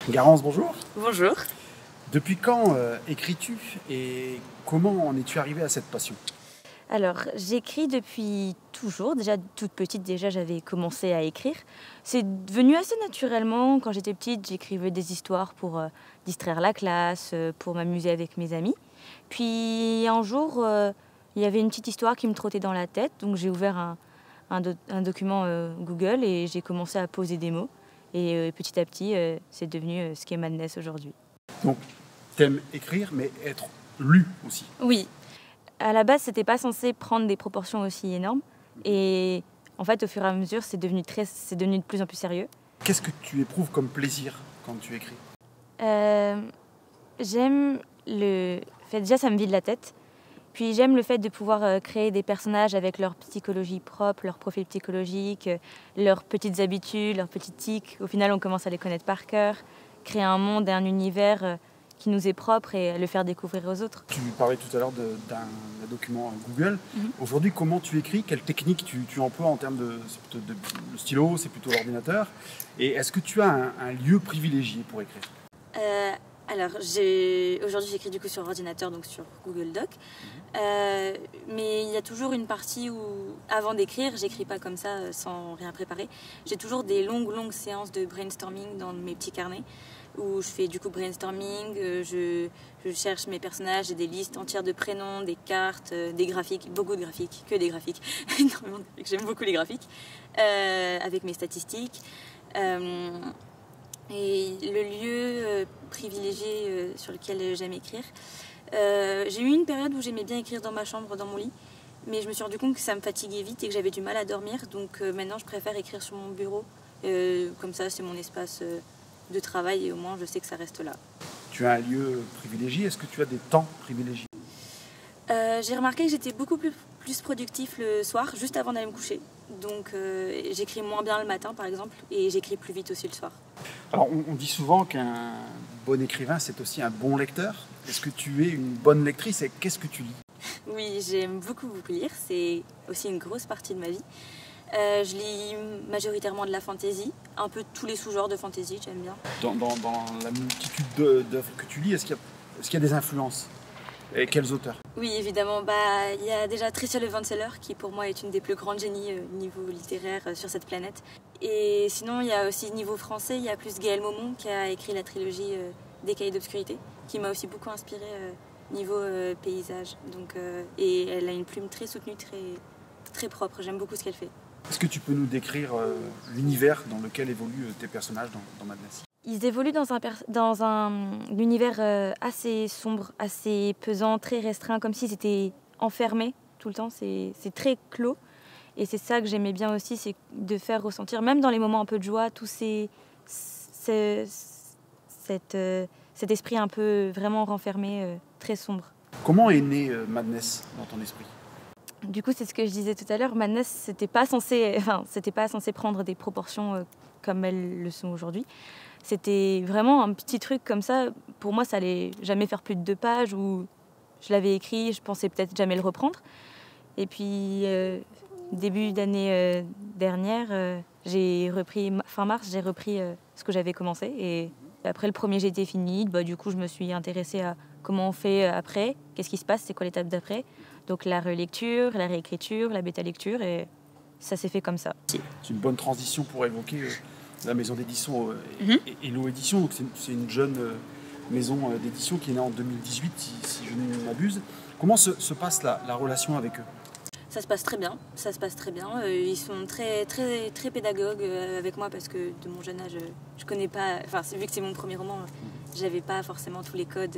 Garance, bonjour. Bonjour. Depuis quand écris-tu et comment en es-tu arrivée à cette passion? Alors, j'écris depuis toujours. Déjà, toute petite, j'avais commencé à écrire. C'est devenu assez naturellement. Quand j'étais petite, j'écrivais des histoires pour distraire la classe, pour m'amuser avec mes amis. Puis un jour, il y avait une petite histoire qui me trottait dans la tête. Donc j'ai ouvert un document Google et j'ai commencé à poser des mots. Et petit à petit, c'est devenu ce qu'est Madness aujourd'hui. Donc, t'aimes écrire, mais être lu aussi. Oui. À la base, c'était pas censé prendre des proportions aussi énormes. Et en fait, au fur et à mesure, c'est devenu de plus en plus sérieux. Qu'est-ce que tu éprouves comme plaisir quand tu écris? J'aime le fait, déjà ça me vide la tête. Puis j'aime le fait de pouvoir créer des personnages avec leur psychologie propre, leur profil psychologique, leurs petites habitudes, leurs petits tics. Au final, on commence à les connaître par cœur. Créer un monde et un univers qui nous est propre et le faire découvrir aux autres. Tu parlais tout à l'heure d'un document Google. Aujourd'hui, comment tu écris? Quelle technique tu emploies en termes le stylo, c'est plutôt l'ordinateur? Et est-ce que tu as un lieu privilégié pour écrire? Alors, aujourd'hui j'écris du coup sur ordinateur, donc sur Google Doc. Mais il y a toujours une partie où, avant d'écrire, j'écris pas comme ça, sans rien préparer. J'ai toujours des longues séances de brainstorming dans mes petits carnets, où je fais du coup brainstorming, je cherche mes personnages, j'ai des listes entières de prénoms, des cartes, des graphiques, beaucoup de graphiques, que des graphiques, énormément de graphiques, j'aime beaucoup les graphiques, avec mes statistiques. Et le lieu privilégié sur lequel j'aime écrire, j'ai eu une période où j'aimais bien écrire dans ma chambre, dans mon lit, mais je me suis rendu compte que ça me fatiguait vite et que j'avais du mal à dormir, donc maintenant je préfère écrire sur mon bureau, comme ça c'est mon espace de travail et au moins je sais que ça reste là. Tu as un lieu privilégié, est-ce que tu as des temps privilégiés? J'ai remarqué que j'étais beaucoup plus productif le soir, juste avant d'aller me coucher. Donc j'écris moins bien le matin par exemple, et j'écris plus vite aussi le soir. Alors on dit souvent qu'un bon écrivain c'est aussi un bon lecteur. Est-ce que tu es une bonne lectrice et qu'est-ce que tu lis? Oui, j'aime beaucoup lire, c'est aussi une grosse partie de ma vie. Je lis majoritairement de la fantasy, un peu tous les sous-genres de fantasy, j'aime bien. Dans la multitude d'œuvres que tu lis, est-ce qu'il y a des influences? Et quels auteurs? Oui, évidemment. Il y a déjà Tricia Levenseler, qui pour moi est une des plus grandes génies niveau littéraire sur cette planète. Et sinon, il y a aussi niveau français, il y a plus Gaël Momon qui a écrit la trilogie des Cahiers d'Obscurité, qui m'a aussi beaucoup inspiré niveau paysage. Donc, et elle a une plume très soutenue, très propre. J'aime beaucoup ce qu'elle fait. Est-ce que tu peux nous décrire l'univers dans lequel évoluent tes personnages dans Madness? Ils évoluent dans un univers assez sombre, assez pesant, très restreint, comme s'ils étaient enfermés tout le temps. C'est très clos. Et c'est ça que j'aimais bien aussi, c'est de faire ressentir, même dans les moments un peu de joie, tout cet esprit un peu vraiment renfermé, très sombre. Comment est né Madness dans ton esprit? Du coup, c'est ce que je disais tout à l'heure, Madness, c'était pas censé prendre des proportions comme elles le sont aujourd'hui. C'était vraiment un petit truc comme ça. Pour moi, ça allait jamais faire plus de 2 pages, ou je l'avais écrit, je pensais peut-être jamais le reprendre. Et puis, début d'année dernière, fin mars, j'ai repris ce que j'avais commencé. Et après le premier jet était fini, du coup, je me suis intéressée à comment on fait après, qu'est-ce qui se passe, c'est quoi l'étape d'après. Donc la relecture, la réécriture, la bêta-lecture, et ça s'est fait comme ça. C'est une bonne transition pour évoquer la maison d'édition Hello Édition. Donc c'est une jeune maison d'édition qui est née en 2018, si je ne m'abuse. Comment se passe la relation avec eux? Ça se passe très bien, Ils sont très pédagogues avec moi parce que de mon jeune âge, je connais pas. Enfin, vu que c'est mon premier roman, j'avais pas forcément tous les codes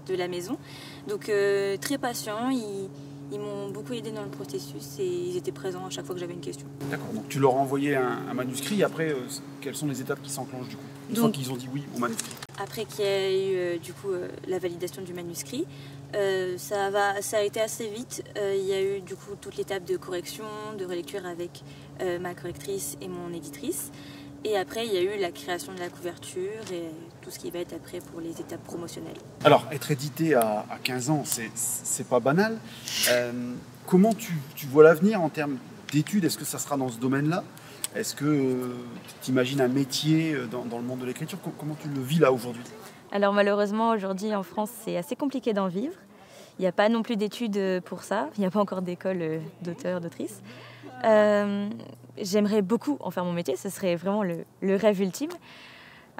de la maison. Donc très patients, ils m'ont beaucoup aidé dans le processus et ils étaient présents à chaque fois que j'avais une question. D'accord, donc tu leur as envoyé un manuscrit. Après, quelles sont les étapes qui s'enclenchent du coup, une fois qu'ils ont dit oui au manuscrit? Après qu'il y a eu la validation du manuscrit, ça a été assez vite. Il y a eu du coup toute l'étape de correction, de relecture avec ma correctrice et mon éditrice. Et après, il y a eu la création de la couverture et tout ce qui va être après pour les étapes promotionnelles. Alors, être édité à 15 ans, c'est pas banal. Comment tu vois l'avenir en termes d'études? Est-ce que ça sera dans ce domaine-là? Est-ce que tu imagines un métier dans le monde de l'écriture? Comment tu le vis là aujourd'hui? Alors malheureusement, aujourd'hui en France, c'est assez compliqué d'en vivre. Il n'y a pas non plus d'études pour ça. Il n'y a pas encore d'école d'auteur, d'autrice. J'aimerais beaucoup en faire mon métier. Ce serait vraiment le rêve ultime.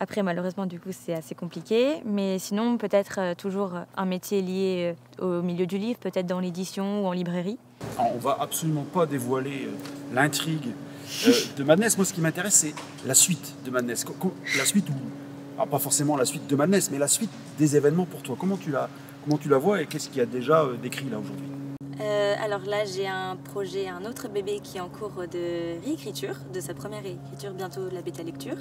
Après, malheureusement, du coup, c'est assez compliqué. Mais sinon, peut-être toujours un métier lié au milieu du livre, peut-être dans l'édition ou en librairie. Alors, on va absolument pas dévoiler l'intrigue de Madness. Moi, ce qui m'intéresse, c'est la suite de Madness. La suite, alors pas forcément la suite de Madness, mais la suite des événements pour toi. Comment tu la vois et qu'est-ce qu'il y a déjà décrit là aujourd'hui? Alors là, j'ai un projet, un autre bébé qui est en cours de réécriture, de sa première réécriture, bientôt de la bêta lecture.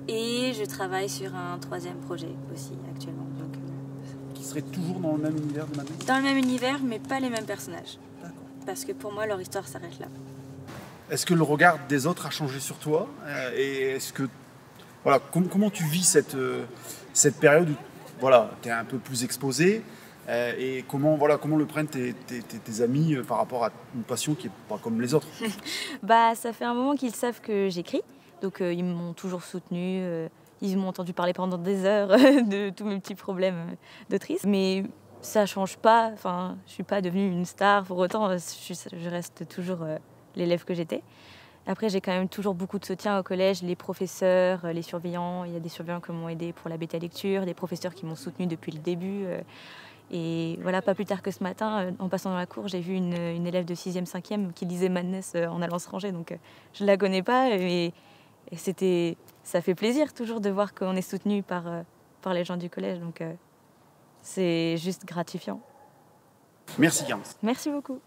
Et je travaille sur un troisième projet aussi actuellement. Donc, qui serait toujours dans le même univers de Madness? dans le même univers, mais pas les mêmes personnages. D'accord. Parce que pour moi, leur histoire s'arrête là. Est-ce que le regard des autres a changé sur toi? Et est-ce que voilà, comment tu vis cette période où voilà, tu es un peu plus exposé et comment le prennent tes amis par rapport à une passion qui n'est pas comme les autres? Ça fait un moment qu'ils savent que j'écris, donc ils m'ont toujours soutenue. Ils m'ont entendu parler pendant des heures de tous mes petits problèmes d'autrice. Mais ça change pas, enfin, je suis pas devenue une star, pour autant je reste toujours l'élève que j'étais. Après, j'ai quand même toujours beaucoup de soutien au collège, les professeurs, les surveillants. Il y a des surveillants qui m'ont aidé pour la bêta lecture, des professeurs qui m'ont soutenu depuis le début. Et voilà, pas plus tard que ce matin, en passant dans la cour, j'ai vu une élève de 6e, 5e qui lisait Madness en allant se ranger. Donc je ne la connais pas, et ça fait plaisir toujours de voir qu'on est soutenu par les gens du collège. Donc c'est juste gratifiant. Merci Garance. Merci beaucoup.